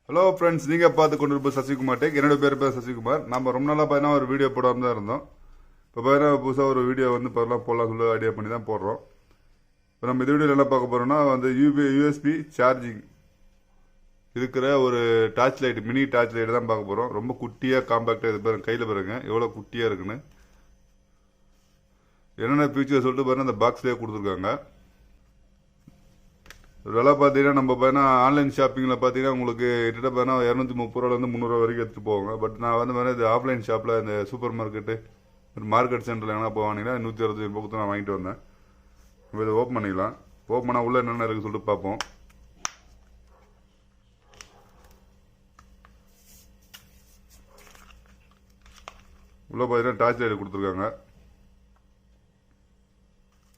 Hello friends, நீங்கள் பார்த்து கொண்டு இருப்போம் சசிகுமார் டெக். என்னோட பேர் சசிகுமார். நம்ம ரொம்ப நாளாக பார்த்தீங்கன்னா ஒரு வீடியோ போடாமல் தான் இருந்தோம். இப்போ பார்த்தீங்கன்னா புதுசாக ஒரு வீடியோ வந்து போடலாம் சொல்லி ஐடியா பண்ணி தான் போடுறோம். இப்போ நம்ம இந்த வீடியோவில் என்ன பார்க்க போகிறோம்னா வந்து யூஎஸ்பி சார்ஜிங் இருக்கிற ஒரு torch light, mini torch light தான் பார்க்க போகிறோம். ரொம்ப குட்டியாக காம்பாக்டாக இது பாருங்க, கையில் பாருங்க எவ்வளோ குட்டியாக இருக்குன்னு. என்னென்ன ஃபீச்சர் சொல்லிட்டு பாருங்கள் அந்த பாக்ஸ்லேயே கொடுத்துருக்காங்க. விலை பார்த்தீங்கன்னா நம்ம பார்த்தீங்கன்னா ஆன்லைன் ஷாப்பிங்கில் பார்த்தீங்கன்னா உங்களுக்கு கிட்ட பார்த்தீங்கன்னா 230 ரூபாலேருந்து 300 வரைக்கும் எடுத்துகிட்டு போவாங்க. பட் நான் வந்து இது ஆஃப்லைன் ஷாப்பில் இந்த சூப்பர் மார்க்கெட்டு மார்க்கெட் சென்டரில் எங்கன்னா போவாங்கன்னா 160 ரூபாய்க்கு நான் வாங்கிட்டு வந்தேன். இப்போ இதை ஓப்பன் பண்ணிக்கலாம். ஓப்பன் பண்ணால் உள்ளே என்னென்ன இருக்குன்னு சொல்லிட்டு பார்ப்போம். உள்ளே பார்த்தீங்கன்னா டார்ச் லைட் கொடுத்துருக்காங்க.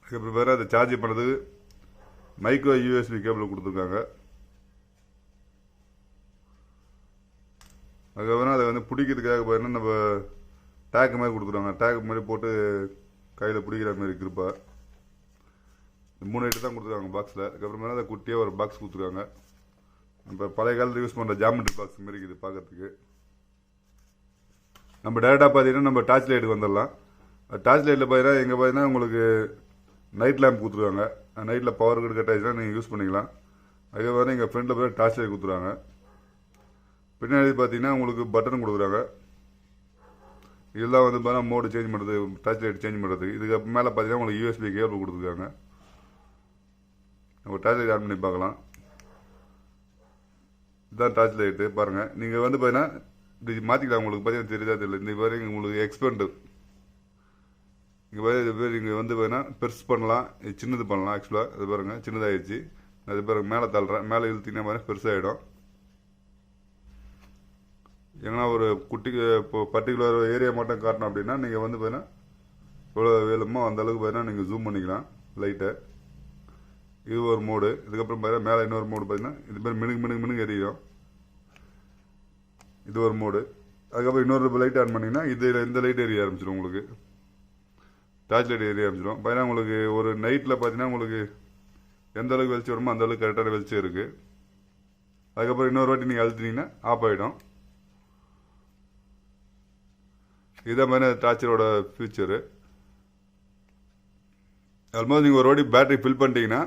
அதுக்கப்புறம் வேறு அதை சார்ஜ் பண்ணுறதுக்கு மைக்ரோ யூஎஸ்பி கேபிள் கொடுத்துருக்காங்க. அதுக்கப்புறம் அதை வந்து பிடிக்கிறதுக்காக பார்த்தீங்கன்னா நம்ம டேக் மாதிரி கொடுத்துருவாங்க. டேக் மாதிரி போட்டு கையில் பிடிக்கிற மாதிரி இருப்பா. 3 ஐட்டம் தான் கொடுத்துருக்காங்க பாக்ஸில். அதுக்கப்புறமா அதை குட்டியாக ஒரு பாக்ஸ் கொடுத்துருக்காங்க. இப்போ பழைய காலத்தில் யூஸ் பண்ணுற ஜாமெட்ரி பாக்ஸ் மாதிரி இருக்குது பார்க்கறதுக்கு. நம்ம டேரெக்டாக பார்த்தீங்கன்னா நம்ம டார்ச் லைட்டுக்கு வந்துடலாம். டார்ச் லைட்டில் பார்த்தீங்கன்னா இங்கே பார்த்தீங்கன்னா உங்களுக்கு நைட் லேம்ப் கொடுத்துருவாங்க. நைட்டில் பவர் கட் ஆகிடுச்சுன்னா நீங்கள் யூஸ் பண்ணிக்கலாம். அதுக்கப்புறம் எங்கள் ஃப்ரெண்டில் போய் டார்ச் லைட் கொடுத்துருவாங்க. பின்னாடி பார்த்தீங்கன்னா உங்களுக்கு பட்டன் கொடுக்குறாங்க. இதெல்லாம் வந்து பார்த்தீங்கன்னா மோடு சேஞ்ச் பண்ணுறது, டார்ச் லைட் சேஞ்ச் பண்ணுறதுக்கு. இதுக்கு மேலே பார்த்தீங்கன்னா உங்களுக்கு யூஎஸ்பி கேபிள் கொடுத்துருக்காங்க. நம்ம டார்ச் லைட் ஆன் பண்ணி பார்க்கலாம். இதுதான் டார்ச் லைட்டு பாருங்கள். நீங்கள் வந்து பார்த்தீங்கன்னா இது மாற்றிக்கலாம். உங்களுக்கு பார்த்தீங்கன்னா தெரியுதா தெரியல. இந்த பாருங்க உங்களுக்கு எக்ஸ்பெண்ட் இங்கே பாரு. இது பேர் இங்கே வந்து பார்த்தீங்கன்னா பெருசு பண்ணலாம், சின்னது பண்ணலாம். ஆக்சுவலாக இது பாருங்கள் சின்னதாகிடுச்சு. அது பாருங்க மேலே தள்ளுறேன். மேலே இழுத்திங்கன்னா பாருங்க பெருசாகிடும். ஏன்னா ஒரு குட்டி இப்போ பர்டிகுலர் ஏரியா மட்டும் காட்டணும் அப்படின்னா நீங்கள் வந்து பார்த்தீங்கன்னா எவ்வளோ வேலுமோ அந்த அளவுக்கு பார்த்தீங்கன்னா நீங்கள் ஜூம் பண்ணிக்கலாம் லைட்டை. இது ஒரு மோடு. இதுக்கப்புறம் பார்த்தீங்கன்னா மேலே இன்னொரு மோடு பார்த்தீங்கன்னா இது பேர் மினுக்கு எரியும். இது ஒரு மோடு. அதுக்கப்புறம் இன்னொரு லைட் ஆன் பண்ணிங்கன்னா இதில் இந்த லைட் எரிய ஆரம்பிச்சிடும். உங்களுக்கு டார்ச் லைட் எரிய ஆரம்பிச்சிடும். பார்த்தீங்கன்னா உங்களுக்கு ஒரு நைட்டில் பார்த்தீங்கன்னா உங்களுக்கு எந்த அளவுக்கு வெளிச்சம் வருமோ அந்த அளவுக்கு கரெக்டான வெளிச்சம் இருக்குது. அதுக்கப்புறம் இன்னொரு வாட்டி நீங்கள் அழுத்தினீங்கன்னா ஆஃப் ஆகிடும். இதுதான் மாதிரி டார்ச்சரோட ஃபியூச்சரு. ஆல்மோஸ்ட் நீங்கள் ஒரு வாட்டி பேட்டரி ஃபில் பண்ணிட்டீங்கன்னா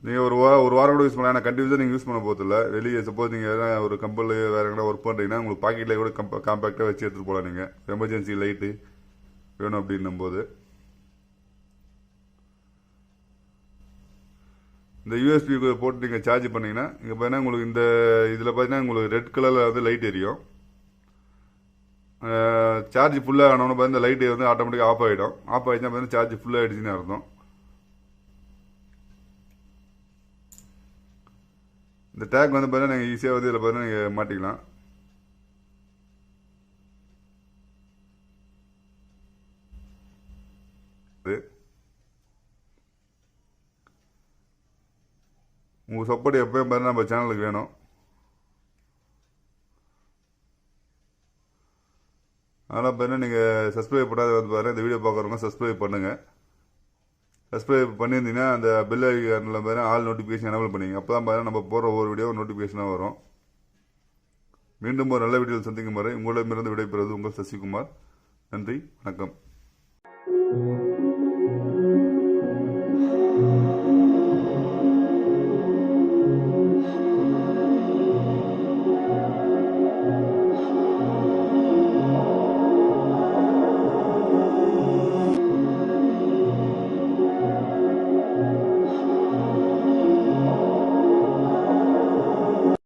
நீங்கள் ஒரு வாரம் கூட யூஸ் பண்ணலாம். ஆனால் கண்டிப்பாக நீங்கள் யூஸ் பண்ண போகிறதில்ல. வெளியே சப்போஸ் நீங்கள் எதனா ஒரு கம்பெனியில் வேறு எங்கன்னா ஒர்க் பண்ணுறீங்கன்னா உங்களுக்கு பாக்கெட்டில் கூட காம்பேக்டாக வச்சு எடுத்துகிட்டு போகலாம். நீங்கள் எமர்ஜென்சி லைட்டு வேணும் அப்படின்னும் போது இந்த யூஎஸ்பி போட்டு நீங்கள் சார்ஜ் பண்ணிங்கன்னா இங்கே பார்த்தீங்கன்னா உங்களுக்கு இந்த இதில் பார்த்தீங்கன்னா உங்களுக்கு ரெட் கலரில் வந்து லைட் எரியும். சார்ஜ் ஃபுல்லாக ஆனவொன்னு பார்த்தீங்கன்னா இந்த லைட்டு வந்து ஆட்டோமேட்டிக்காக ஆஃப் ஆகிடும். ஆஃப் ஆகிடுச்சுன்னா பார்த்தீங்கன்னா சார்ஜ் ஃபுல்லாக ஆகிடுச்சுன்னு அர்த்தம். இந்த டேக் வந்து பார்த்தீங்கன்னா நீங்கள் ஈஸியாக வந்து இதில் பார்த்தீங்கன்னா நீங்கள் மாட்டிக்கலாம். உங்கள் சப்போர்ட் எப்போயும் பார்த்தீங்கன்னா நம்ம சேனலுக்கு வேணும். அதனால் பார்த்தீங்கன்னா நீங்கள் சப்ஸ்கிரைப் பண்ணாத வந்து பாருங்கள். இந்த வீடியோ பார்க்குறவங்க சப்ஸ்கிரைப் பண்ணுங்கள். சப்ஸ்கிரைப் பண்ணியிருந்தீங்கன்னா அந்த பெல் ஐக்கானில் பார்த்தீங்கன்னா ஆல் நோட்டிஃபிகேஷன் எனேபிள் பண்ணிங்க. அப்போ தான் பார்த்தீங்கன்னா நம்ம போகிற ஒவ்வொரு வீடியோ நோட்டிஃபிகேஷனாக வரும். மீண்டும் ஒரு நல்ல வீடியோவில் சந்திக்கும் வரை உங்களிடமிருந்து விடைபெறுவது உங்கள் சசிகுமார். நன்றி, வணக்கம்.